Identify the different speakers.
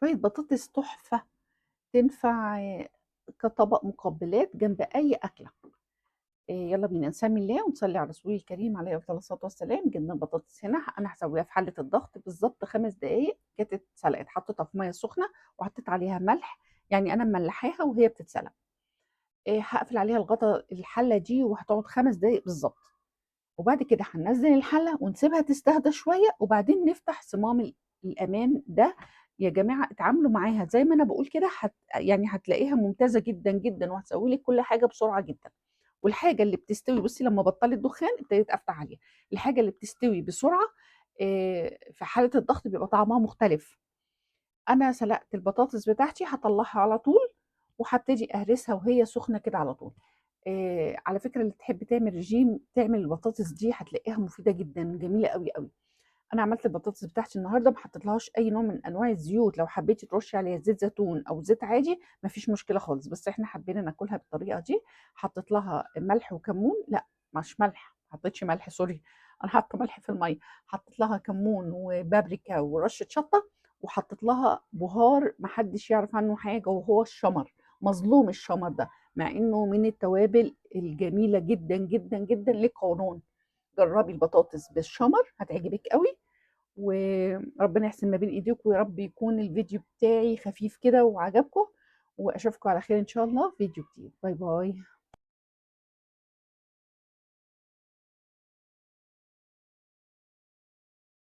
Speaker 1: شوية بطاطس تحفة، تنفع كطبق مقبلات جنب أي أكلة. يلا بينا نسمي الله ونصلي على رسوله الكريم عليه أفضل الصلاة والسلام. جبنا البطاطس هنا، أنا هسويها في حلة الضغط بالظبط 5 دقايق. كانت اتسلقت، حطيتها في مية سخنة وحطيت عليها ملح، يعني أنا مملحاها وهي بتتسلق. هقفل عليها الغطا الحلة دي وهتقعد 5 دقايق بالظبط. وبعد كده هننزل الحلة ونسيبها تستهدى شوية، وبعدين نفتح صمام الأمان ده. يا جماعة اتعاملوا معاها زي ما أنا بقول كده، يعني هتلاقيها ممتازة جدا جدا، وهتسوي لك كل حاجة بسرعة جدا. والحاجة اللي بتستوي، بصي لما بطلت دخان ابتديت أفتح عليها. الحاجة اللي بتستوي بسرعة في حالة الضغط بيبقى طعمها مختلف. أنا سلقت البطاطس بتاعتي، هطلعها على طول وهبتدي أهرسها وهي سخنة كده على طول. على فكرة اللي تحب تعمل رجيم تعمل البطاطس دي، هتلاقيها مفيدة جدا، جميلة قوي قوي. انا عملت البطاطس بتاعتي النهارده، ما حطيتلهاش اي نوع من انواع الزيوت. لو حبيتي ترشي عليها زيت زيتون او زيت عادي مفيش مشكله خالص، بس احنا حبينا ناكلها بالطريقه دي. حطيت لها ملح وكمون، لا مش ملح، ما حطيتش ملح، سوري. انا حاطه ملح في الميه. حطيت لها كمون وبابريكا ورشه شطه، وحطيت لها بهار محدش يعرف عنه حاجه، وهو الشمر. مظلوم الشمر ده، مع انه من التوابل الجميله جدا جدا جدا للقولون. جربي البطاطس بالشمر هتعجبك قوي. وربنا يحسن ما بين ايديكم، ويا رب يكون الفيديو بتاعي خفيف كده وعجبكم. واشوفكم على خير ان شاء الله في فيديو جديد. باي باي.